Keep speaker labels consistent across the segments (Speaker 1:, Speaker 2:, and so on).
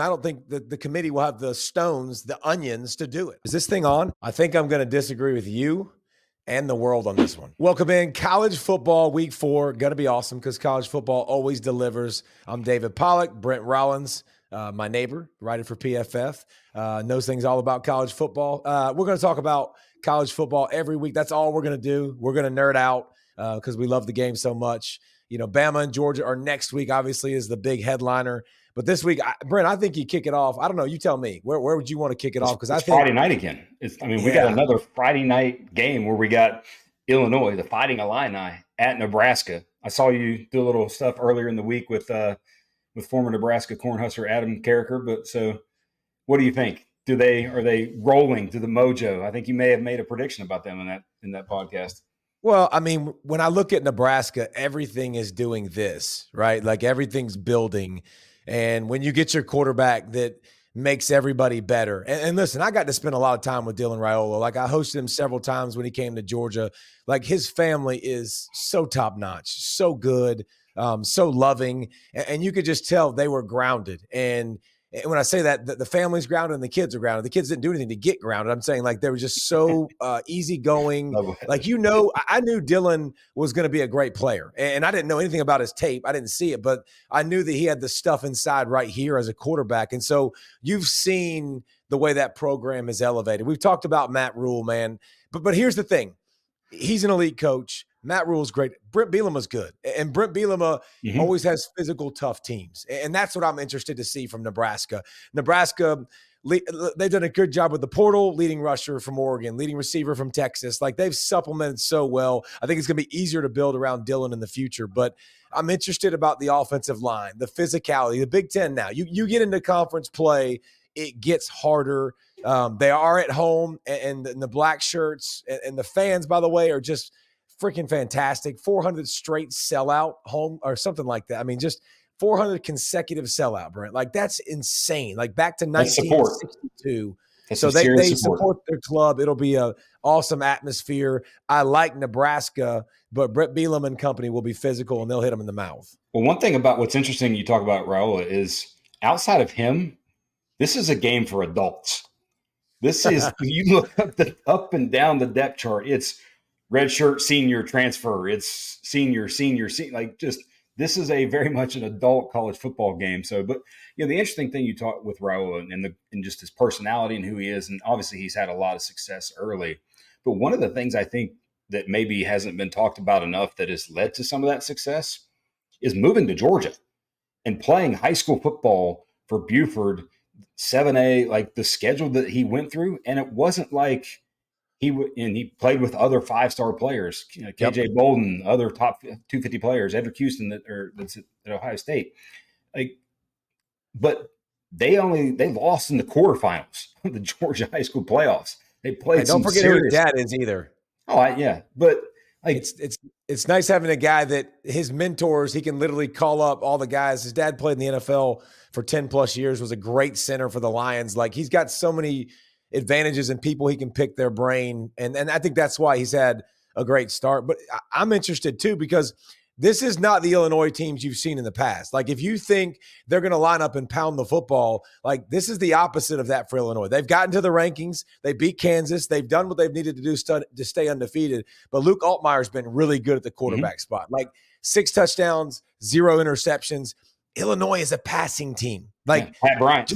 Speaker 1: I don't think the committee will have the stones, the onions to do it. Is this thing on? I think I'm going to disagree with you and the world on this one. Welcome in. College football week 4. Going to be awesome because college football always delivers. I'm David Pollack. Brent Rollins, my neighbor, writer for PFF, knows things all about college football. We're going to talk about college football every week. That's all we're going to do. We're going to nerd out because we love the game so much. You know, Bama and Georgia are next week, obviously, is the big headliner. But this week, Brent, I think you kick it off. I don't know. You tell me. Where would you want to kick it off? Because I think
Speaker 2: Friday night again. We got another Friday night game where we got Illinois, the Fighting Illini, at Nebraska. I saw you do a little stuff earlier in the week with former Nebraska Cornhusker Adam Carricker. But so, what do you think? Are they rolling to the mojo? I think you may have made a prediction about them in that podcast.
Speaker 1: Well, I mean, when I look at Nebraska, everything is doing this, right? Like everything's building. And when you get your quarterback that makes everybody better. And listen, I got to spend a lot of time with Dylan Raiola. Like I hosted him several times when he came to Georgia. Like his family is so top-notch, so good, so loving. And you could just tell they were grounded. And when I say that, the family's grounded and the kids are grounded. The kids didn't do anything to get grounded. I'm saying like they were just so easygoing. Like, you know, I knew Dylan was going to be a great player. And I didn't know anything about his tape. I didn't see it, but I knew that he had the stuff inside right here as a quarterback. And so you've seen the way that program is elevated. We've talked about Matt Rule, man. But here's the thing. He's an elite coach. Matt Rule's great. Brent Bielema's good. And Brent Bielema always has physical, tough teams. And that's what I'm interested to see from Nebraska. Nebraska, they've done a good job with the portal, leading rusher from Oregon, leading receiver from Texas. Like they've supplemented so well. I think it's going to be easier to build around Dylan in the future. But I'm interested about the offensive line, the physicality, the Big Ten now. You get into conference play, it gets harder. They are at home, and the black shirts and the fans, by the way, are just freaking fantastic. 400 straight sellout home or something like that. I mean, just 400 consecutive sellout, Brent. Like that's insane. Like back to 1962. So they support their club. It'll be a awesome atmosphere. I like Nebraska, but Brett Bielema and company will be physical and they'll hit them in the mouth.
Speaker 2: Well, one thing about what's interesting you talk about Raiola is outside of him, this is a game for adults. This is you look up and down the depth chart. It's redshirt, senior, transfer. It's senior. Like just this is a very much an adult college football game. So, but you know, the interesting thing you talk with Raiola and just his personality and who he is, and obviously he's had a lot of success early. But one of the things I think that maybe hasn't been talked about enough that has led to some of that success is moving to Georgia and playing high school football for Buford, 7A, like the schedule that he went through. And it wasn't like he played with other 5-star players, you know, KJ Bolden, other top 250 players, Edric Houston that's at Ohio State. Like, but they lost in the quarterfinals of the Georgia high school playoffs. They played.
Speaker 1: Don't forget who his dad is either.
Speaker 2: But like
Speaker 1: it's nice having a guy that his mentors, he can literally call up all the guys. His dad played in the NFL for 10 plus years, was a great center for the Lions. Like he's got so many advantages and people he can pick their brain. And I think that's why he's had a great start. But I'm interested too, because this is not the Illinois teams you've seen in the past. Like if you think they're going to line up and pound the football, like this is the opposite of that for Illinois. They've gotten to the rankings. They beat Kansas. They've done what they've needed to do to stay undefeated. But Luke Altmaier's been really good at the quarterback spot. Like 6 touchdowns, 0 interceptions. Illinois is a passing team. Like
Speaker 2: Pat Bryant.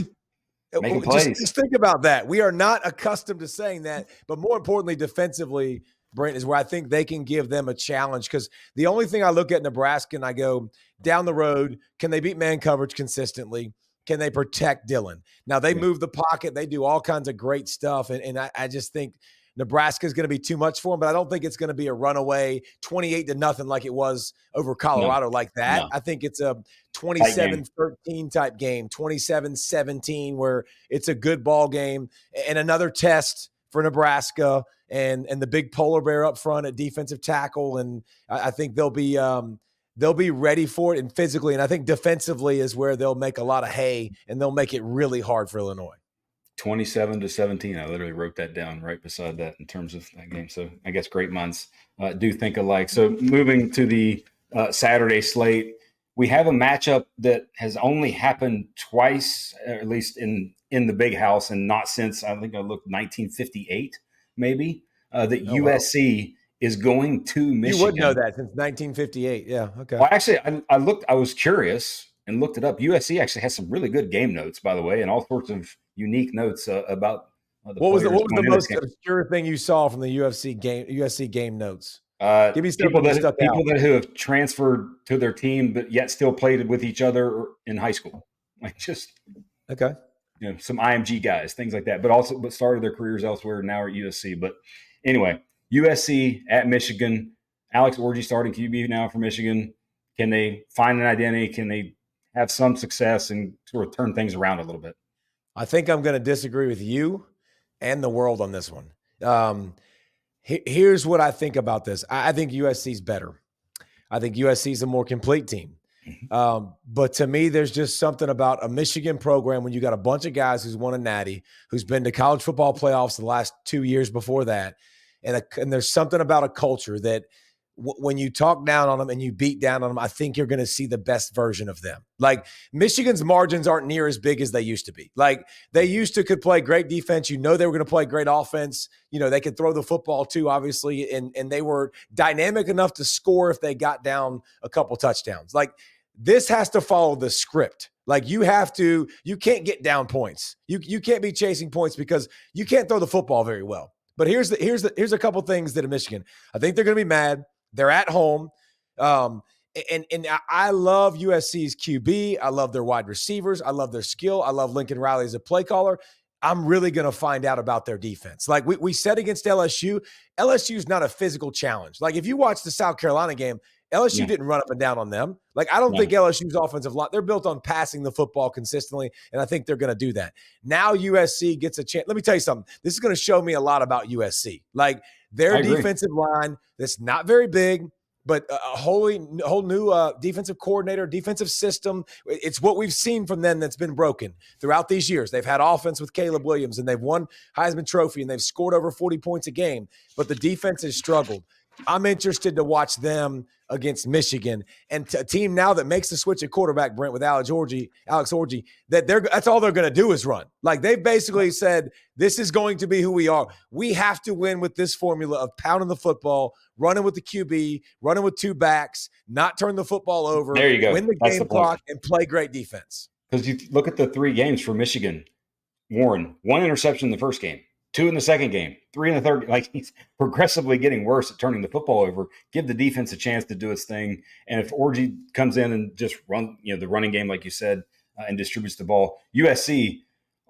Speaker 1: Just think about that. We are not accustomed to saying that, but more importantly, defensively, Brent, is where I think they can give them a challenge. Because the only thing I look at Nebraska and I go down the road, can they beat man coverage consistently? Can they protect Dylan? Now they move the pocket. They do all kinds of great stuff. And I just think Nebraska is going to be too much for them, but I don't think it's going to be a runaway 28-0 like it was over Colorado like that. No. I think it's a 27-13 type game, 27-17, where it's a good ball game and another test for Nebraska and the big polar bear up front at defensive tackle. And I think they'll be ready for it and physically. And I think defensively is where they'll make a lot of hay and they'll make it really hard for Illinois.
Speaker 2: 27-17. I literally wrote that down right beside that in terms of that game. So I guess great minds do think alike. So moving to the Saturday slate, we have a matchup that has only happened twice, at least in the Big House, and not since, I think I looked, 1958 maybe, that
Speaker 1: Oh, wow.
Speaker 2: USC is going to Michigan.
Speaker 1: You would know that since 1958. Yeah. Okay.
Speaker 2: Well, actually, I looked. I was curious and looked it up. USC actually has some really good game notes, by the way, and all sorts of unique notes about the
Speaker 1: What was
Speaker 2: players.
Speaker 1: the most obscure thing you saw from the USC game notes? Give me
Speaker 2: people
Speaker 1: that
Speaker 2: who have transferred to their team, but yet still played with each other in high school, like just
Speaker 1: okay.
Speaker 2: Some IMG guys, things like that, but started their careers elsewhere and now are at USC. But anyway, USC at Michigan. Alex Orji starting QB now for Michigan. Can they find an identity? Can they have some success and sort of turn things around a little bit?
Speaker 1: I think I'm going to disagree with you and the world on this one. Here's what I think about this. I think USC's better. I think USC's a more complete team. But to me, there's just something about a Michigan program when you got a bunch of guys who's won a natty, who's been to college football playoffs the last 2 years before that. And there's something about a culture that when you talk down on them and you beat down on them, I think you're going to see the best version of them. Like Michigan's margins aren't near as big as they used to be. Like they could play great defense. They were going to play great offense. They could throw the football too, obviously. And they were dynamic enough to score if they got down a couple touchdowns. Like this has to follow the script. Like you can't get down points. You can't be chasing points because you can't throw the football very well. But here's a couple things that in Michigan, I think they're going to be mad. They're at home. And I love USC's QB. I love their wide receivers. I love their skill. I love Lincoln Riley as a play caller. I'm really going to find out about their defense. Like we said against LSU, LSU's not a physical challenge. Like if you watch the South Carolina game, LSU didn't run up and down on them. Like I don't think LSU's offensive line, they're built on passing the football consistently, and I think they're going to do that. Now USC gets a chance. Let me tell you something. This is going to show me a lot about USC. Like their defensive line that's not very big, but a whole new defensive coordinator, defensive system. It's what we've seen from them that's been broken throughout these years. They've had offense with Caleb Williams, and they've won Heisman Trophy, and they've scored over 40 points a game, but the defense has struggled. I'm interested to watch them against Michigan and a team now that makes the switch at quarterback, Brent, with Alex Orji, that's all they're going to do is run. Like they've basically said, this is going to be who we are. We have to win with this formula of pounding the football, running with the QB, running with two backs, not turn the football over,
Speaker 2: there you go.
Speaker 1: Win the game clock, and play great defense.
Speaker 2: Because you look at the 3 games for Michigan, Warren, 1 interception in the first game, 2 in the second game, 3 in the third. Like he's progressively getting worse at turning the football over. Give the defense a chance to do its thing. And if Orji comes in and just run, the running game, like you said, and distributes the ball, USC,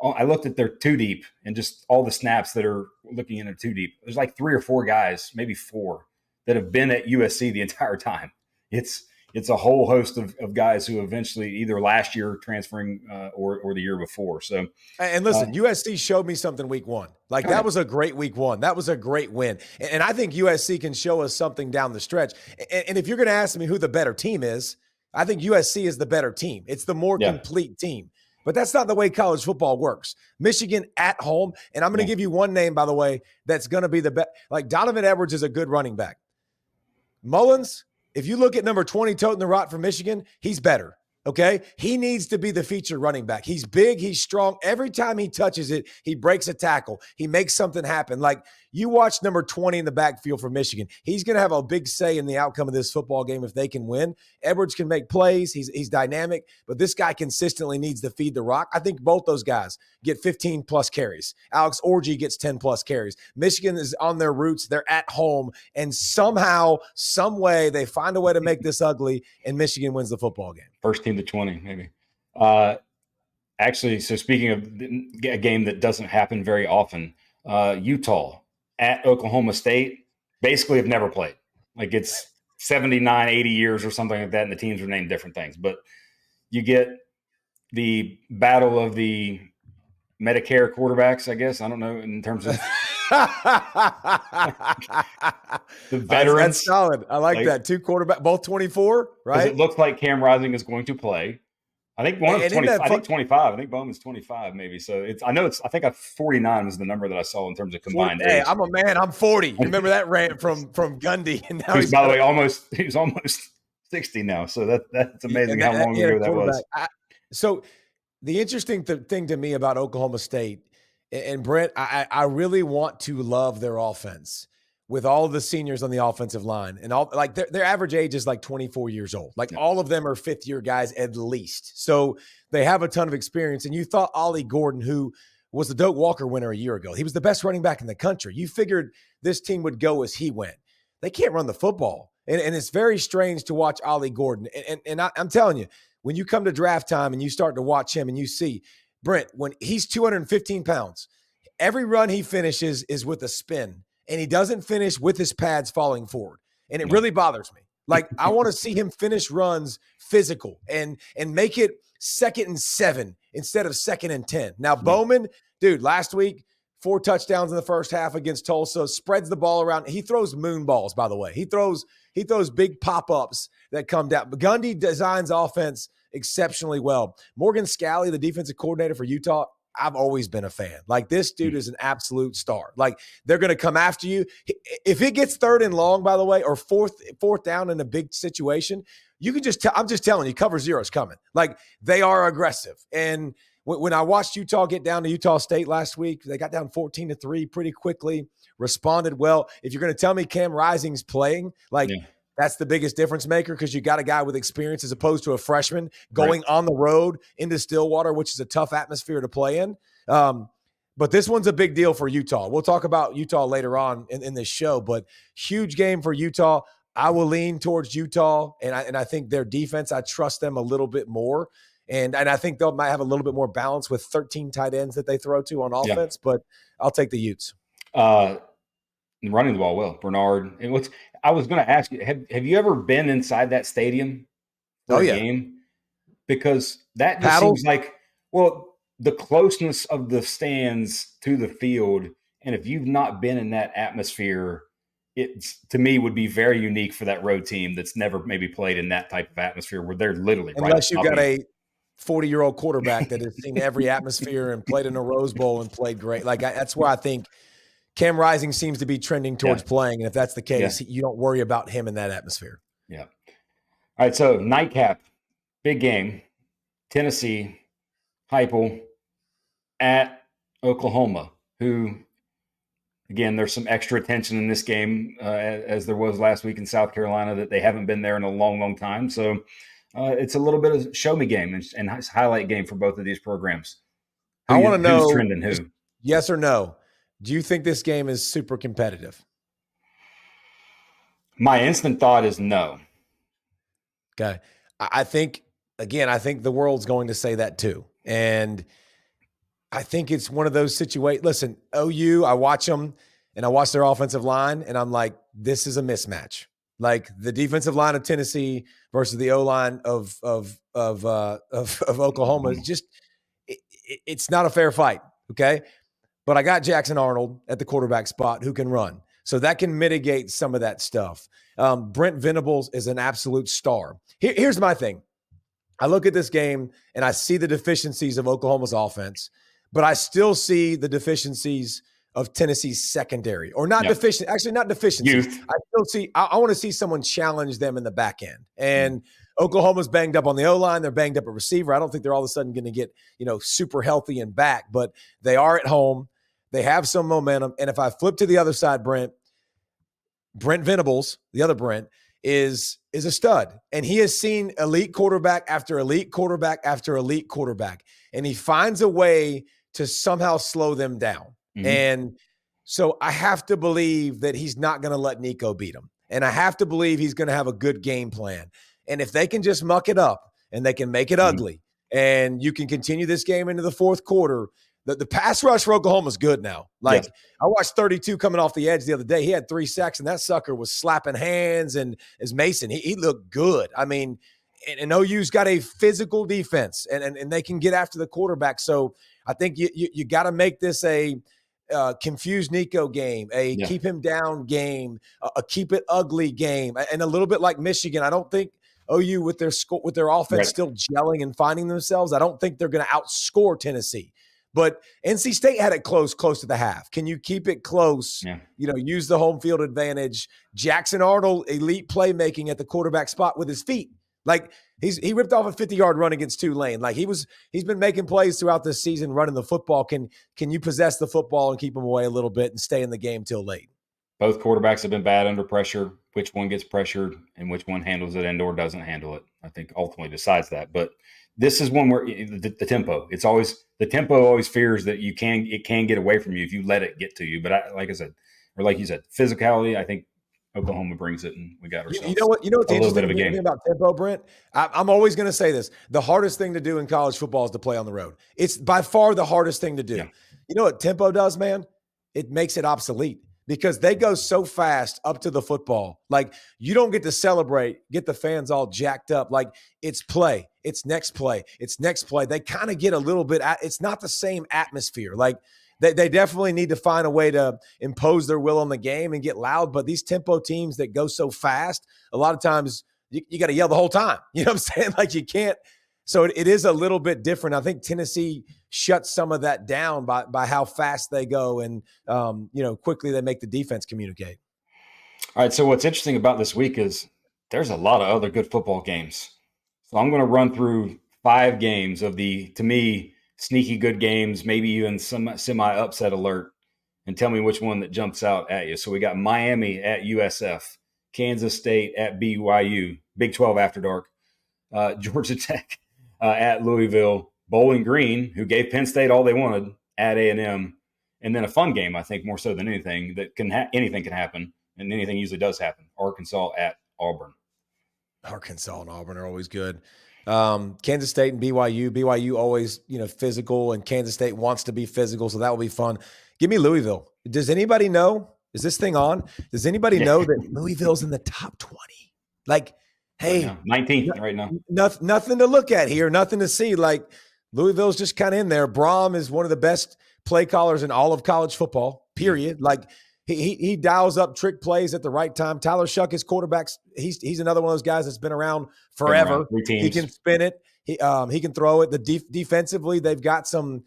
Speaker 2: I looked at their 2 deep and just all the snaps that are looking in their 2 deep. There's like 3 or 4 guys, maybe 4, that have been at USC the entire time. It's a whole host of guys who eventually either last year transferring or the year before. So,
Speaker 1: and listen, USC showed me something week 1. Like that was a great week 1. That was a great win. And I think USC can show us something down the stretch. And if you're going to ask me who the better team is, I think USC is the better team. It's the more complete team. But that's not the way college football works. Michigan at home. And I'm going to give you one name, by the way, that's going to be the best. Like Donovan Edwards is a good running back. Mullins, if you look at number 20 toting the rock for Michigan, he's better. Okay? He needs to be the featured running back. He's big. He's strong. Every time he touches it, he breaks a tackle. He makes something happen. Like you watch number 20 in the backfield for Michigan. He's going to have a big say in the outcome of this football game if they can win. Edwards can make plays. He's dynamic, but this guy consistently needs to feed the rock. I think both those guys get 15-plus carries. Alex Orji gets 10-plus carries. Michigan is on their roots. They're at home, and somehow, some way, they find a way to make this ugly, and Michigan wins the football game.
Speaker 2: First team to 20, maybe. Actually, so speaking of a game that doesn't happen very often, Utah at Oklahoma State basically have never played. Like it's 79, 80 years or something like that, and the teams are named different things. But you get the battle of the Medicare quarterbacks, I guess. I don't know, in terms of the veterans.
Speaker 1: That's solid. I like that. 2 quarterbacks, both 24, right?
Speaker 2: It looks like Cam Rising is going to play. I think one of 20, I think 25. I think Bowman's 25, maybe. So I think 49 was the number that I saw in terms of combined age.
Speaker 1: Hey, I'm a man. I'm 40. You remember that rant from Gundy? And now
Speaker 2: by the way, he was almost 60 now. So that's amazing
Speaker 1: And
Speaker 2: how long
Speaker 1: he had a
Speaker 2: ago that was.
Speaker 1: quarterback. So the interesting thing to me about Oklahoma State and Brent, I really want to love their offense with all of the seniors on the offensive line and all like their average age is like 24 years old. Like all of them are fifth year guys at least. So they have a ton of experience. And you thought Ollie Gordon, who was the Doak Walker winner a year ago, he was the best running back in the country. You figured this team would go as he went. They can't run the football. And it's very strange to watch Ollie Gordon. And I'm telling you, when you come to draft time and you start to watch him and you see Brent, when he's 215 pounds, every run he finishes is with a spin, and he doesn't finish with his pads falling forward. And it really bothers me. Like, I want to see him finish runs physical and make it 2nd and 7 instead of 2nd and 10. Now, Bowman, dude, last week, 4 touchdowns in the first half against Tulsa, spreads the ball around. He throws moon balls, by the way. He throws big pop-ups that come down. Gundy designs offense exceptionally well. Morgan Scalley, the defensive coordinator for Utah, I've always been a fan. Like, this dude is an absolute star. Like, they're going to come after you. If it gets 3rd and long, by the way, or fourth down in a big situation, you can just tell. I'm just telling you, cover zero is coming. Like, they are aggressive. And when I watched Utah get down to Utah State last week, they got down 14-3 pretty quickly, responded well. If you're going to tell me Cam Rising's playing, like, that's the biggest difference maker, because you got a guy with experience as opposed to a freshman going on the road into Stillwater, which is a tough atmosphere to play in. But this one's a big deal for Utah. We'll talk about Utah later on in this show, but huge game for Utah. I will lean towards Utah, and I think their defense, I trust them a little bit more. And I think they might have a little bit more balance with 13 tight ends that they throw to on offense, but I'll take the Utes.
Speaker 2: Running the ball well, Bernard. And I was going to ask you, have you ever been inside that stadium for a game? Because that just seems like, well, the closeness of the stands to the field, and if you've not been in that atmosphere, it to me would be very unique for that road team that's never maybe played in that type of atmosphere where they're literally
Speaker 1: unless you got a 40-year-old quarterback that has seen every atmosphere and played in a Rose Bowl and played great. Like, that's where I think Cam Rising seems to be trending towards playing. And if that's the case, you don't worry about him in that atmosphere. Yeah.
Speaker 2: All right. So nightcap, big game, Tennessee, Heupel at Oklahoma, who, again, there's some extra attention in this game as there was last week in South Carolina, that they haven't been there in a long, long time. So it's a little bit of a show me game and highlight game for both of these programs.
Speaker 1: I want to know,
Speaker 2: who's trending who.
Speaker 1: Yes or no? Do you think this game is super competitive?
Speaker 2: My instant thought is no.
Speaker 1: Okay. I think the world's going to say that too. And I think it's one of those situations. Listen, OU, I watch them and I watch their offensive line and I'm like, this is a mismatch. Like, the defensive line of Tennessee versus the O-line of Oklahoma is just, it's not a fair fight. Okay. But I got Jackson Arnold at the quarterback spot who can run. So that can mitigate some of that stuff. Brent Venables is an absolute star. Here's my thing. I look at this game and I see the deficiencies of Oklahoma's offense, but I still see the deficiencies of Tennessee's secondary. Or not deficient, actually not deficiencies.
Speaker 2: Youth.
Speaker 1: I still see, I want to see someone challenge them in the back end. And Oklahoma's banged up on the O-line. They're banged up at receiver. I don't think they're all of a sudden going to get, super healthy and back, but they are at home. They have some momentum. And if I flip to the other side, Brent Venables, the other Brent, is a stud. And he has seen elite quarterback after elite quarterback after elite quarterback. And he finds a way to somehow slow them down. Mm-hmm. And so I have to believe that he's not going to let Nico beat him. And I have to believe he's going to have a good game plan. And if they can just muck it up and they can make it ugly and you can continue this game into the fourth quarter, the pass rush for Oklahoma is good now. Like, I watched 32 coming off the edge the other day. He had 3 sacks, and that sucker was slapping hands. And as Mason, he looked good. I mean, and OU's got a physical defense, and they can get after the quarterback. So I think you got to make this a confuse Nico game, keep him down game, a keep it ugly game, and a little bit like Michigan. I don't think OU with their offense still gelling and finding themselves, I don't think they're going to outscore Tennessee. But NC State had it close to the half. Can you keep it close?
Speaker 2: Yeah.
Speaker 1: Use the home field advantage. Jackson Arnold, elite playmaking at the quarterback spot with his feet. Like he ripped off a 50-yard run against Tulane. Like he's been making plays throughout this season, running the football. Can you possess the football and keep him away a little bit and stay in the game till late?
Speaker 2: Both quarterbacks have been bad under pressure. Which one gets pressured and which one handles it and or doesn't handle it, I think ultimately decides that. But this is one where the tempo. It's always the tempo. Always fears that it can get away from you if you let it get to you. But like you said, physicality. I think Oklahoma brings it, and we got ourselves.
Speaker 1: You know what's the interesting thing about tempo, Brent? I'm always going to say this: the hardest thing to do in college football is to play on the road. It's by far the hardest thing to do.
Speaker 2: Yeah.
Speaker 1: You know what tempo does, man? It makes it obsolete because they go so fast up to the football. Like you don't get to celebrate, get the fans all jacked up. Like it's play, it's next play, it's next play. They kind of get a little bit. It's not the same atmosphere. Like. They definitely need to find a way to impose their will on the game and get loud. But these tempo teams that go so fast, a lot of times you got to yell the whole time. You know what I'm saying? Like you can't. So it is a little bit different. I think Tennessee shuts some of that down by how fast they go and, quickly they make the defense communicate.
Speaker 2: All right. So what's interesting about this week is there's a lot of other good football games. So I'm going to run through 5 games of to me, sneaky good games, maybe even some semi-upset alert, and tell me which one that jumps out at you. So we got Miami at USF, Kansas State at BYU, Big 12 After Dark, Georgia Tech at Louisville, Bowling Green, who gave Penn State all they wanted, at A&M, and then a fun game, I think, more so than anything, that anything can happen, and anything usually does happen, Arkansas at Auburn.
Speaker 1: Arkansas and Auburn are always good. Kansas State and BYU always, physical, and Kansas State wants to be physical. So that will be fun. Give me Louisville. Does anybody know? Is this thing on? Does anybody know that Louisville's in the top 20? Like, hey,
Speaker 2: 19th right now.
Speaker 1: Nothing to look at here. Nothing to see. Like Louisville's just kind of in there. Braum is one of the best play callers in all of college football, period. Like, He dials up trick plays at the right time. Tyler Shuck, his quarterbacks, he's another one of those guys that's been around forever. He can spin it. He can throw it. Defensively, they've got some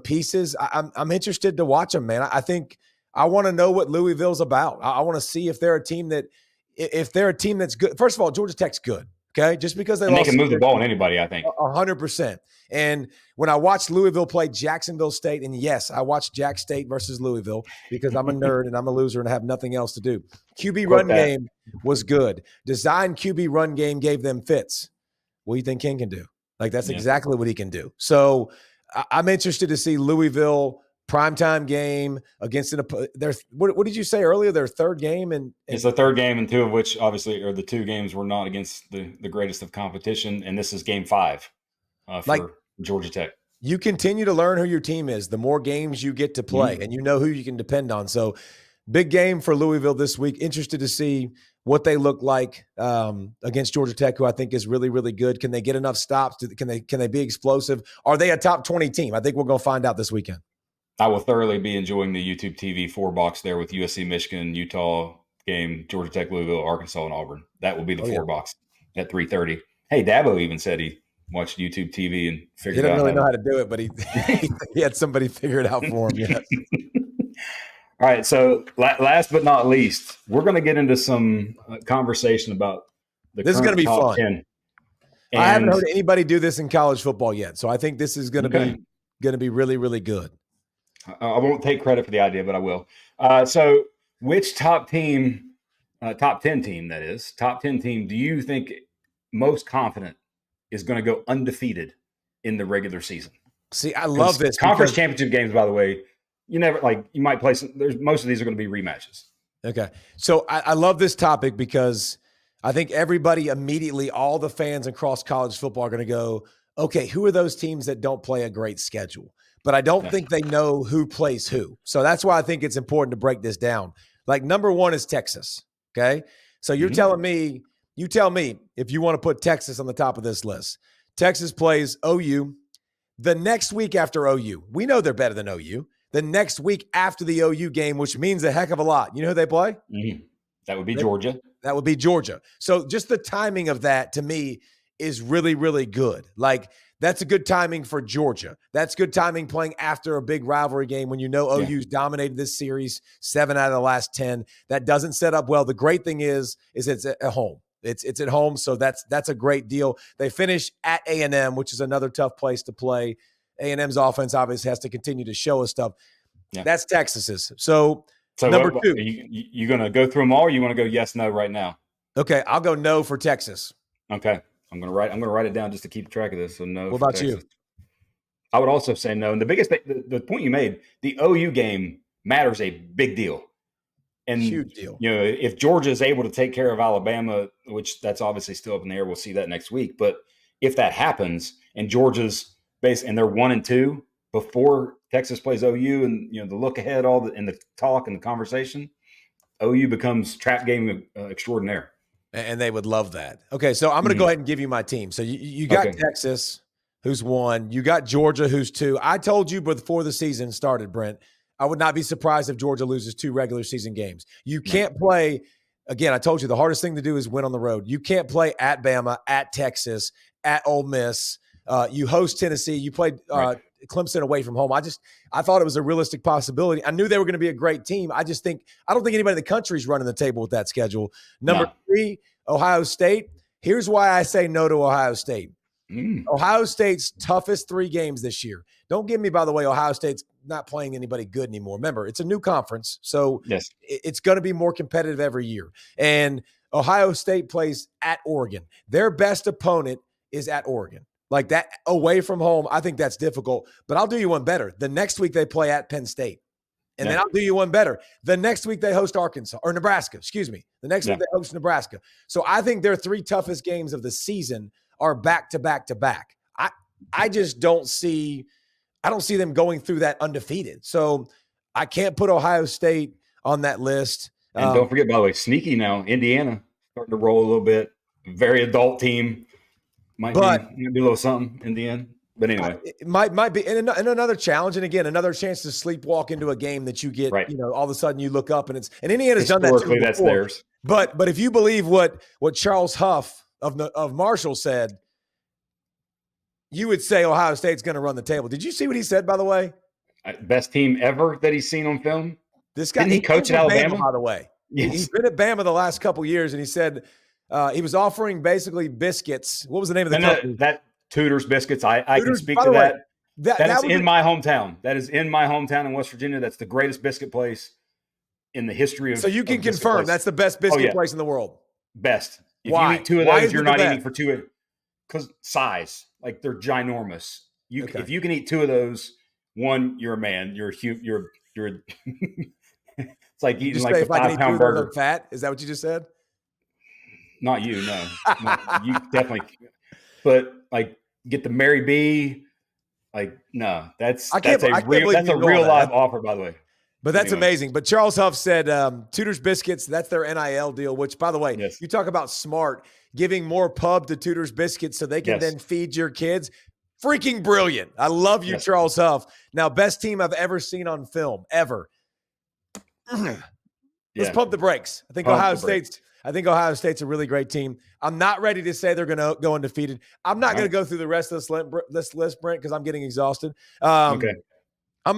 Speaker 1: pieces. I'm interested to watch them, man. I think I want to know what Louisville's about. I want to see if they're a team that's good. First of all, Georgia Tech's good. Okay, just because they
Speaker 2: can move the ball on anybody, I think
Speaker 1: 100%. And when I watched Louisville play Jacksonville State, and yes, I watched Jack State versus Louisville because I'm a nerd and I'm a loser and I have nothing else to do. QB run game was good. Design QB run game gave them fits. What do you think King can do? Like that's exactly what he can do. So I'm interested to see Louisville primetime game against what did you say earlier? Their third game, and
Speaker 2: it's the third game, and 2 of which obviously are the 2 games were not against the greatest of competition, and this is game 5 for Georgia Tech.
Speaker 1: You continue to learn who your team is the more games you get to play, and you know who you can depend on. So big game for Louisville this week. Interested to see what they look like against Georgia Tech, who I think is really, really good. Can they get enough stops? Can they be explosive? Are they a top 20 team? I think we're going to find out this weekend.
Speaker 2: I will thoroughly be enjoying the YouTube TV 4-box there with USC-Michigan, Utah game, Georgia Tech, Louisville, Arkansas, and Auburn. That will be the 4-box at 3:30. Hey, Dabo even said he watched YouTube TV and figured out.
Speaker 1: He didn't really know how to do it, but he had somebody figure it out for him. Yes.
Speaker 2: All right. So last but not least, we're going to get into some conversation about
Speaker 1: this is going to be fun.
Speaker 2: 10.
Speaker 1: I haven't heard anybody do this in college football yet, so I think this is going to be really, really good.
Speaker 2: I won't take credit for the idea, but I will. So which top 10 team, that is, top 10 team, do you think most confident is going to go undefeated in the regular season?
Speaker 1: See, I love this.
Speaker 2: Conference championship games, by the way, you might play most of these are going to be rematches.
Speaker 1: Okay. So I love this topic because I think everybody immediately, all the fans across college football are going to go, okay, who are those teams that don't play a great schedule? But I don't think they know who plays who. So that's why I think it's important to break this down. Like number 1 is Texas. Okay. So you're telling me, you tell me if you want to put Texas on the top of this list. Texas plays OU the next week after OU. We know they're better than OU. The next week after the OU game, which means a heck of a lot. You know who they play?
Speaker 2: Mm-hmm. That would be Georgia.
Speaker 1: That would be Georgia. So just the timing of that to me is really, really good. Like That's a good timing for Georgia. That's good timing playing after a big rivalry game when you know OU's dominated this series 7 out of the last 10. That doesn't set up well. The great thing is it's at home. It's at home, so that's a great deal. They finish at A&M, which is another tough place to play. A&M's offense obviously has to continue to show us stuff. Yeah. That's Texas's. So number two.
Speaker 2: Are you going to go through them all, or you want to go yes, no right now?
Speaker 1: Okay, I'll go no for Texas.
Speaker 2: Okay. I'm going to write it down just to keep track of this. So no.
Speaker 1: What about Texas. You?
Speaker 2: I would also say no. And the biggest thing, the point you made, the OU game matters a big deal. And
Speaker 1: huge deal.
Speaker 2: You know, if Georgia is able to take care of Alabama, which that's obviously still up in the air, we'll see that next week. But if that happens and Georgia's base and they're 1-2 before Texas plays OU, and you know the look ahead, and the talk and the conversation, OU becomes trap game extraordinaire.
Speaker 1: And they would love that. Okay, so I'm going to go ahead and give you my team. So you got Texas, who's 1. You got Georgia, who's 2. I told you before the season started, Brent, I would not be surprised if Georgia loses 2 regular season games. You can't play – again, I told you the hardest thing to do is win on the road. You can't play at Bama, at Texas, at Ole Miss. You host Tennessee. You played Clemson away from home. I thought it was a realistic possibility. I knew they were going to be a great team. I don't think anybody in the country is running the table with that schedule. Number 3, Ohio State. Here's why I say no to Ohio State. Ohio State's toughest 3 games this year. Don't give me, by the way, Ohio State's not playing anybody good anymore. Remember, it's a new conference, so it's going to be more competitive every year. And Ohio State plays at Oregon. Their best opponent is at Oregon. Like that, away from home, I think that's difficult. But I'll do you one better. The next week they play at Penn State. And then I'll do you one better. The next week they host Arkansas or Nebraska, excuse me. The next week they host Nebraska. So I think their 3 toughest games of the season are back to back to back. I just don't see them going through that undefeated. So I can't put Ohio State on that list.
Speaker 2: And don't forget, by the way, sneaky now, Indiana starting to roll a little bit. Very adult team. Might be a little something in the end. But anyway.
Speaker 1: It might be. And another challenge, and again, another chance to sleepwalk into a game that you get, all of a sudden you look up and Indiana's done that too before.
Speaker 2: That's theirs.
Speaker 1: But if you believe what Charles Huff of Marshall said, you would say Ohio State's going to run the table. Did you see what he said, by the way?
Speaker 2: Best team ever that he's seen on film.
Speaker 1: This guy,
Speaker 2: didn't he coach at Alabama?
Speaker 1: By the way,
Speaker 2: yes.
Speaker 1: He's been at Bama the last couple years, and he said he was offering basically biscuits. What was the name of the company?
Speaker 2: That Tudor's Biscuits. I can speak to that. That is in my hometown. That is in my hometown in West Virginia. That's the greatest biscuit place in the history of.
Speaker 1: So you can confirm that's the best biscuit place in the world.
Speaker 2: Best. If
Speaker 1: Why?
Speaker 2: you eat 2 of those, you're not eating for 2. Because size, like they're ginormous. If you can eat 2 of those, 1, you're a man. You're it's like eating like a 5-pound burger.
Speaker 1: Fat? Is that what you just said?
Speaker 2: Not you, no. You definitely. But like, get the Mary B. Like, no, that's a real live offer, by the way.
Speaker 1: But that's amazing. But Charles Huff said Tudor's Biscuits, that's their NIL deal, which, by the way, you talk about smart, giving more pub to Tudor's Biscuits so they can then feed your kids. Freaking brilliant. I love you, Charles Huff. Now, best team I've ever seen on film, ever. Let's pump the brakes. I think Ohio State's a really great team. I'm not ready to say they're going to go undefeated. I'm not going to go through the rest of this list, Brent, because I'm getting exhausted. I'm going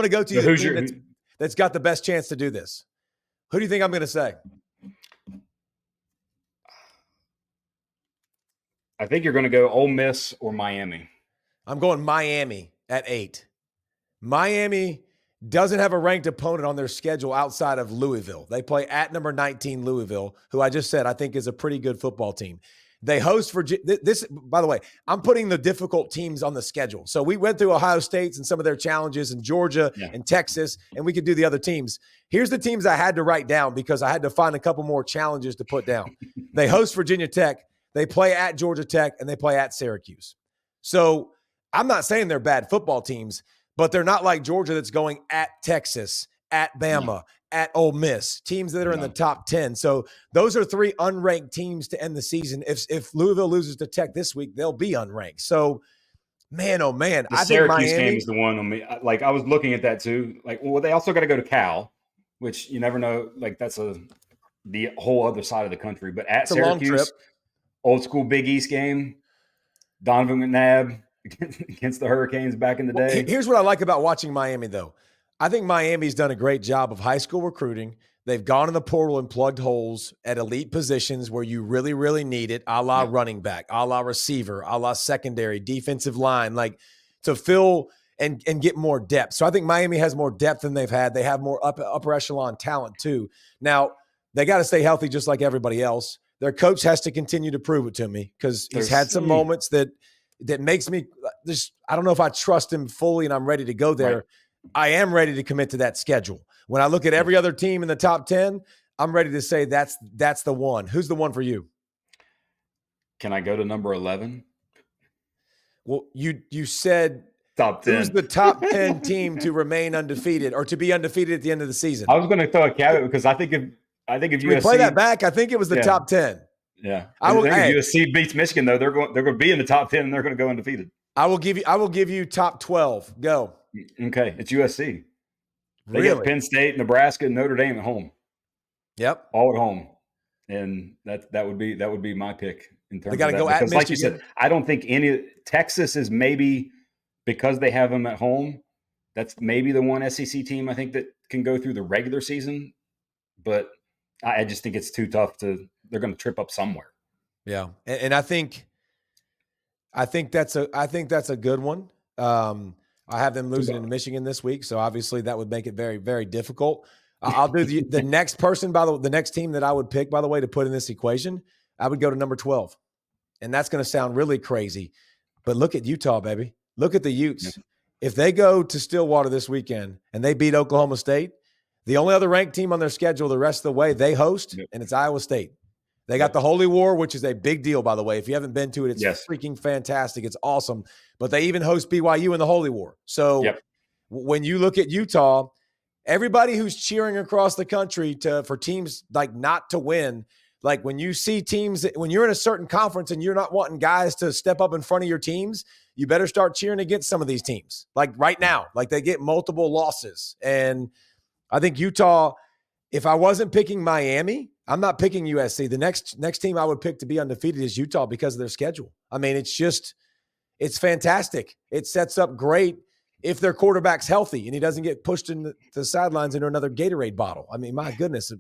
Speaker 1: to go to the team that's got the best chance to do this. Who do you think I'm going to say?
Speaker 2: I think you're going to go Ole Miss or Miami.
Speaker 1: I'm going Miami at 8. Miami doesn't have a ranked opponent on their schedule outside of Louisville. They play at number 19 Louisville, who I just said I think is a pretty good football team. They host Virginia. This, by the way, I'm putting the difficult teams on the schedule. So we went through Ohio State's and some of their challenges and Georgia and Texas, and we could do the other teams. Here's the teams I had to write down because I had to find a couple more challenges to put down. They host Virginia Tech. They play at Georgia Tech, and they play at Syracuse. So I'm not saying they're bad football teams, but they're not like Georgia that's going at Texas, at Bama, at Ole Miss, teams that are in the top 10. So those are 3 unranked teams to end the season. If Louisville loses to Tech this week, they'll be unranked. So, man, oh, man.
Speaker 2: The Syracuse game is the one on me. Like, I was looking at that too. Like, well, they also got to go to Cal, which you never know. Like, that's the whole other side of the country. But at Syracuse, old school Big East game, Donovan McNabb, against the Hurricanes back in the day.
Speaker 1: Here's what I like about watching Miami, though. I think Miami's done a great job of high school recruiting. They've gone in the portal and plugged holes at elite positions where you really, really need it, a la running back, a la receiver, a la secondary, defensive line, like to fill and get more depth. So I think Miami has more depth than they've had. They have more upper echelon talent too. Now, they got to stay healthy just like everybody else. Their coach has to continue to prove it to me because he's had some moments that makes me just, I don't know if I trust him fully and I'm ready to go there. Right. I am ready to commit to that schedule. When I look at every other team in the top 10, I'm ready to say that's the one. Who's the one for you?
Speaker 2: Can I go to number 11?
Speaker 1: Well, you said
Speaker 2: top 10.
Speaker 1: Who's the top 10 team to remain undefeated or to be undefeated at the end of the season?
Speaker 2: I was going to throw a caveat because I think if
Speaker 1: Can
Speaker 2: USC
Speaker 1: we play that back, I think it was the top 10.
Speaker 2: Yeah, I think if USC beats Michigan though, they're going to be in the top 10 and they're going to go undefeated.
Speaker 1: I will give you top 12. Go.
Speaker 2: Okay, it's USC. They
Speaker 1: Really?
Speaker 2: get Penn State, Nebraska, and Notre Dame at home.
Speaker 1: Yep,
Speaker 2: all at home, and that would be my pick in terms.
Speaker 1: They got to go
Speaker 2: at
Speaker 1: because,
Speaker 2: Michigan. Like you said, I don't think Texas is maybe because they have them at home. That's maybe the one SEC team I think that can go through the regular season, but I just think it's too tough to. They're going to trip up somewhere.
Speaker 1: Yeah, and I think that's a good one. I have them losing to Michigan this week, so obviously that would make it very, very difficult. I'll do the next person, the next team that I would pick, by the way, to put in this equation, I would go to number 12. And that's going to sound really crazy, but look at Utah, baby. Look at the Utes. Yeah. If they go to Stillwater this weekend and they beat Oklahoma State, the only other ranked team on their schedule the rest of the way they host, and it's Iowa State. They got the Holy War, which is a big deal, by the way. If you haven't been to it, it's freaking fantastic. It's awesome. But they even host BYU in the Holy War. So when you look at Utah, everybody who's cheering across the country for teams like not to win, like when you see teams, when you're in a certain conference and you're not wanting guys to step up in front of your teams, you better start cheering against some of these teams. Like right now, like they get multiple losses. And I think Utah, if I wasn't picking Miami, I'm not picking USC. The next team I would pick to be undefeated is Utah because of their schedule. I mean, it's fantastic. It sets up great if their quarterback's healthy and he doesn't get pushed in the sidelines into another Gatorade bottle. I mean, my goodness, it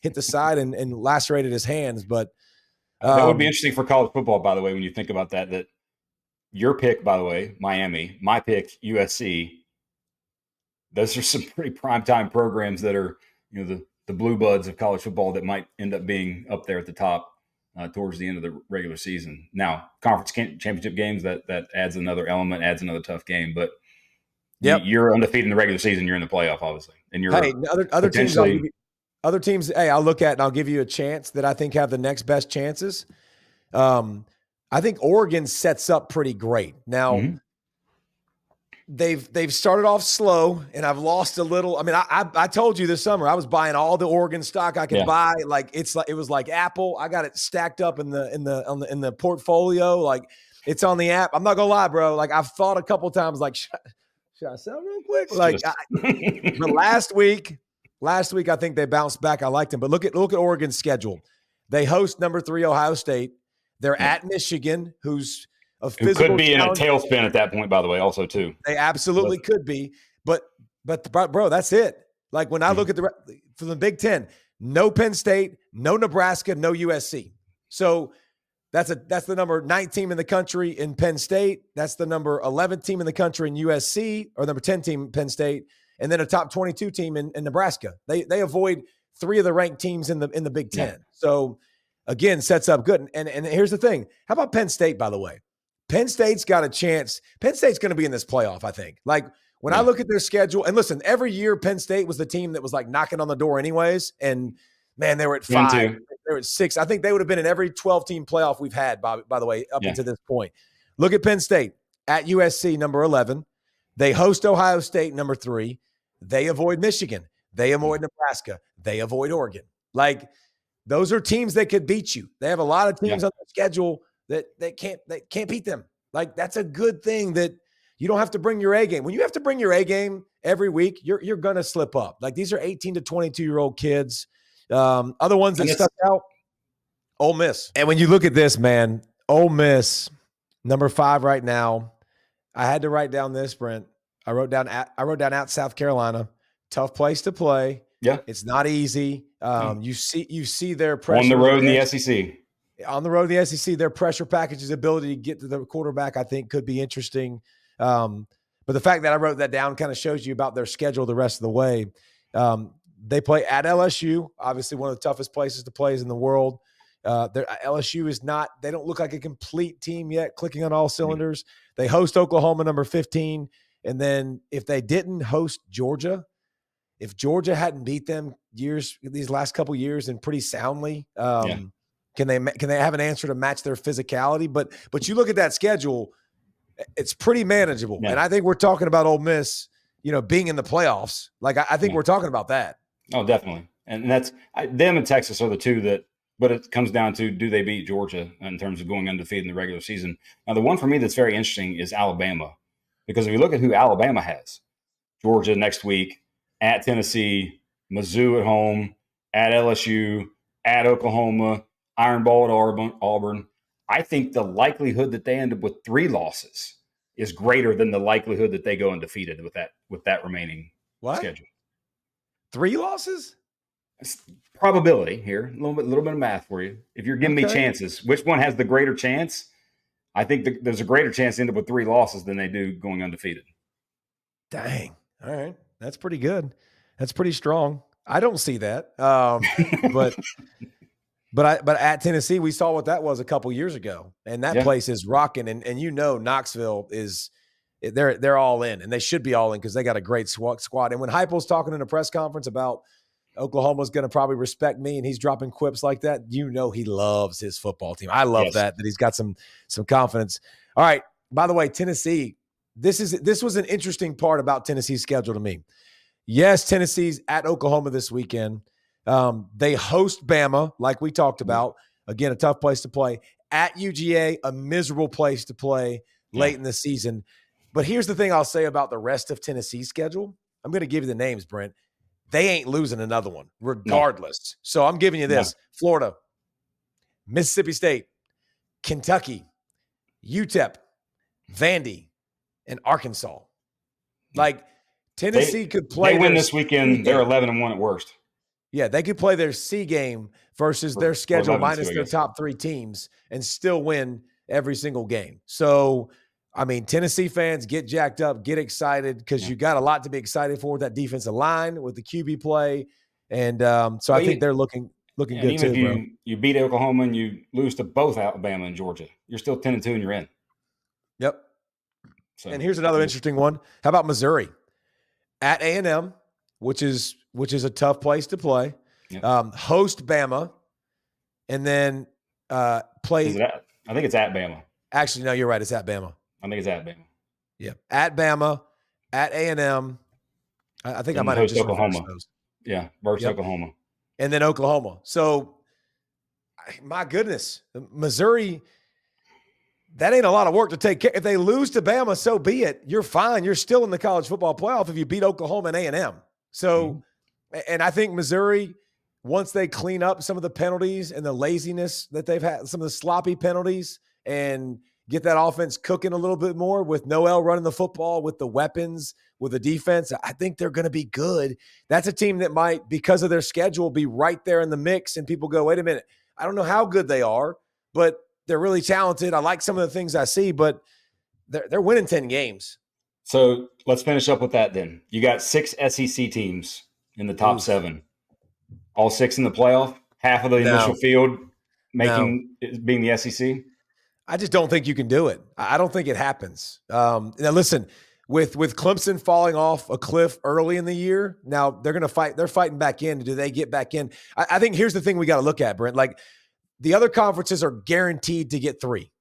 Speaker 1: hit the side and lacerated his hands. But
Speaker 2: that would be interesting for college football, by the way, when you think about that. That your pick, by the way, Miami, my pick, USC. Those are some pretty primetime programs that are, the blue buds of college football that might end up being up there at the top towards the end of the regular season. Now, conference championship games, that adds another element, adds another tough game. But you're undefeated in the regular season, you're in the playoff, obviously. And you're
Speaker 1: other teams, hey, I'll look at and I'll give you a chance that I think have the next best chances. I think Oregon sets up pretty great. Now, They've started off slow, and I've lost a little. I mean, I told you this summer I was buying all the Oregon stock I could buy. Like it was like Apple. I got it stacked up in the portfolio. Like it's on the app. I'm not gonna lie, bro. Like I've thought a couple times, like should I sell real quick? Like, but last week I think they bounced back. I liked them, but look at Oregon's schedule. They host number 3 Ohio State. They're at Michigan, who's
Speaker 2: who could be in a tailspin at that point, by the way, also too.
Speaker 1: They absolutely could be, but bro, that's it. Like when I look at for the Big Ten, no Penn State, no Nebraska, no USC. So that's the number 9 team in the country in Penn State. That's the number 11 team in the country in USC, or number 10 team in Penn State, and then a top 22 team in Nebraska. They avoid 3 of the ranked teams in the Big Ten. Yeah. So again, sets up good. And here's the thing. How about Penn State, by the way? Penn State's got a chance. Penn State's going to be in this playoff, I think. Like when I look at their schedule, and listen, every year Penn State was the team that was like knocking on the door anyways. And man, they were at 5, they were at 6. I think they would have been in every 12-team playoff we've had, by the way, up until this point. Look at Penn State at USC, number 11. They host Ohio State, number 3. They avoid Michigan. They avoid Nebraska. They avoid Oregon. Like those are teams that could beat you. They have a lot of teams on the schedule that can't beat them. Like that's a good thing that you don't have to bring your A game. When you have to bring your A game every week, you're gonna slip up. Like these are 18 to 22-year-old kids. Other ones that stuck out, Ole Miss. And when you look at this, man, Ole Miss, number 5 right now, I had to write down this, Brent. I wrote down at South Carolina. Tough place to play.
Speaker 2: Yeah.
Speaker 1: It's not easy. You see their pressure
Speaker 2: on the road in the SEC.
Speaker 1: On the road in the SEC, their pressure package's ability to get to the quarterback, I think, could be interesting. But the fact that I wrote that down kind of shows you about their schedule the rest of the way. They play at LSU, obviously one of the toughest places to play in the world. LSU is not – they don't look like a complete team yet, clicking on all cylinders. Mm-hmm. They host Oklahoma, number 15. And then if they didn't host Georgia, if Georgia hadn't beat them these last couple years and pretty soundly, can they have an answer to match their physicality? But you look at that schedule, it's pretty manageable. Yeah. And I think we're talking about Ole Miss, being in the playoffs. Like I think we're talking about that.
Speaker 2: Oh, definitely. And that's them and Texas are the two that. But it comes down to, do they beat Georgia in terms of going undefeated in the regular season? Now, the one for me that's very interesting is Alabama. Because if you look at who Alabama has, Georgia next week, at Tennessee, Mizzou at home, at LSU, at Oklahoma, Iron Bowl at Auburn. I think the likelihood that they end up with 3 losses is greater than the likelihood that they go undefeated with that remaining schedule.
Speaker 1: 3 losses?
Speaker 2: It's probability here, a little bit of math for you. If you're giving me chances, which one has the greater chance? I think there's a greater chance to end up with 3 losses than they do going undefeated.
Speaker 1: Dang. All right. That's pretty good. That's pretty strong. I don't see that. But at Tennessee, we saw what that was a couple years ago. And that place is rocking. And Knoxville is they're all in, and they should be all in because they got a great squad. And when Heupel's talking in a press conference about Oklahoma's going to probably respect me, and he's dropping quips like that, he loves his football team. I love that he's got some confidence. All right. By the way, Tennessee, this was an interesting part about Tennessee's schedule to me. Yes, Tennessee's at Oklahoma this weekend. They host Bama, like we talked about. Again, a tough place to play. At UGA, a miserable place to play late in the season. But here's the thing I'll say about the rest of Tennessee's schedule. I'm going to give you the names, Brent. They ain't losing another one, regardless. No. So I'm giving you this. No. Florida, Mississippi State, Kentucky, UTEP, Vandy, and Arkansas. Like, Tennessee could play.
Speaker 2: They win this weekend. They're 11-1 at worst.
Speaker 1: Yeah, they could play their C game versus their schedule minus their top 3 teams and still win every single game. So, I mean, Tennessee fans, get jacked up, get excited, because you got a lot to be excited for with that defensive line, with the QB play. And so I think they're looking good too,
Speaker 2: even if you beat Oklahoma and you lose to both Alabama and Georgia, you're still 10-2 and you're in.
Speaker 1: Yep. So, and here's another interesting one. How about Missouri? At A&M, which is a tough place to play. Yep. Host Bama, and then play.
Speaker 2: I think it's at Bama.
Speaker 1: Actually, no, you're right. It's at Bama.
Speaker 2: I think it's at Bama.
Speaker 1: Yeah, at Bama, at A&M. I think I might have just
Speaker 2: Oklahoma. Yeah, versus Oklahoma.
Speaker 1: And then Oklahoma. So, my goodness, Missouri, that ain't a lot of work to take care. If they lose to Bama, so be it. You're fine. You're still in the college football playoff if you beat Oklahoma and A&M. So, and I think Missouri, once they clean up some of the penalties and the laziness that they've had, some of the sloppy penalties, and get that offense cooking a little bit more with Noel running the football, with the weapons, with the defense, I think they're going to be good. That's a team that might, because of their schedule, be right there in the mix, and people go, wait a minute, I don't know how good they are, but they're really talented. I like some of the things I see, but they're winning 10 games.
Speaker 2: So let's finish up with that then. You got 6 SEC teams in the top 7. All 6 in the playoff, half of the initial field being the SEC.
Speaker 1: I just don't think you can do it. I don't think it happens. Now, listen, with Clemson falling off a cliff early in the year, now they're going to fight. They're fighting back in. Do they get back in? I think here's the thing we got to look at, Brent. Like, the other conferences are guaranteed to get 3.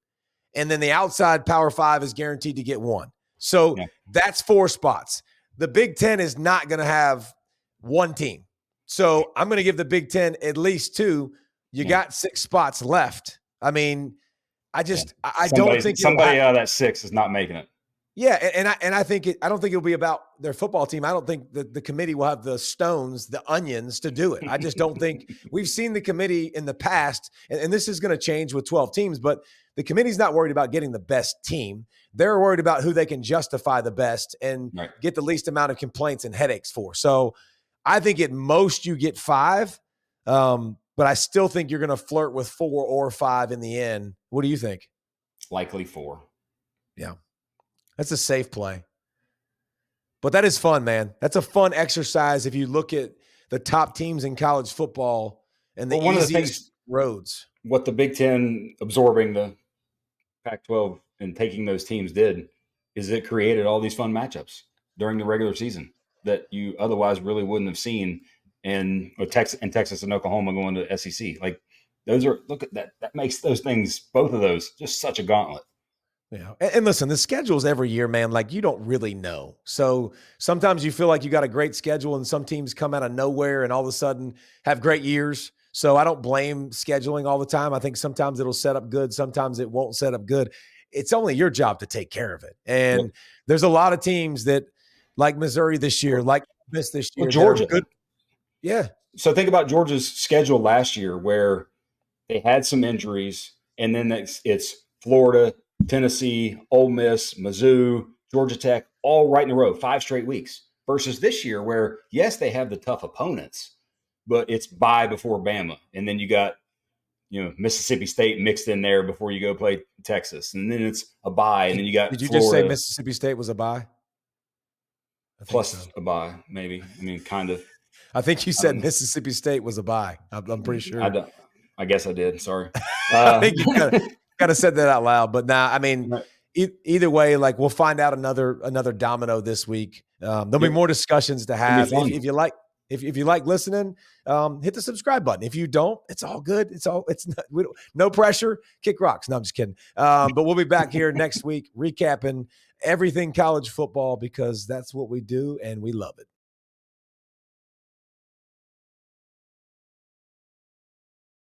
Speaker 1: And then the outside Power 5 is guaranteed to get 1. So that's 4 spots. The Big Ten is not going to have 1 team. So I'm going to give the Big Ten at least 2. You got 6 spots left. I mean, I don't think
Speaker 2: somebody out of that 6 is not making it.
Speaker 1: Yeah, and I think I don't think it'll be about their football team. I don't think the committee will have the stones, the onions to do it. I just don't think we've seen the committee in the past, and this is going to change with 12 teams, but the committee's not worried about getting the best team. They're worried about who they can justify the best and
Speaker 2: Right.
Speaker 1: get the least amount of complaints and headaches for. So I think at most you get 5, but I still think you're going to flirt with 4 or 5 in the end. What do you think?
Speaker 2: Likely 4.
Speaker 1: Yeah. That's a safe play. But that is fun, man. That's a fun exercise if you look at the top teams in college football and the
Speaker 2: one of the
Speaker 1: easiest
Speaker 2: things,
Speaker 1: roads.
Speaker 2: what the Big Ten absorbing the Pac-12 and taking those teams did is it created all these fun matchups during the regular season that you otherwise really wouldn't have seen in Texas and Oklahoma going to SEC. Like those are, look at that. That makes those things, both of those, just such a gauntlet.
Speaker 1: Yeah. And listen, the schedules every year, man, like you don't really know. So sometimes you feel like you got a great schedule and some teams come out of nowhere and all of a sudden have great years. So I don't blame scheduling all the time. I think sometimes it'll set up good. Sometimes it won't set up good. It's only your job to take care of it. And there's a lot of teams that like Missouri this year, like Miss this year,
Speaker 2: Georgia.
Speaker 1: Good. Yeah.
Speaker 2: So think about Georgia's schedule last year where they had some injuries and then it's Florida, Tennessee, Ole Miss, Mizzou, Georgia Tech, all right in a row, 5 straight weeks. Versus this year, where yes, they have the tough opponents, but it's bye before Bama, and then you got Mississippi State mixed in there before you go play Texas, and then it's a bye, and then you got.
Speaker 1: Did you
Speaker 2: Florida,
Speaker 1: just say Mississippi State was a bye?
Speaker 2: Plus a bye, maybe. I mean, kind of.
Speaker 1: I think you said Mississippi State was a bye. I'm pretty sure.
Speaker 2: I guess I did. Sorry.
Speaker 1: I think you kind of said that out loud, but nah, I mean, either way, like we'll find out another domino this week. There'll be more discussions to have. If you like listening, hit the subscribe button. If you don't, it's all good. It's no pressure. Kick rocks. No, I'm just kidding. But we'll be back here next week recapping everything college football because that's what we do and we love it.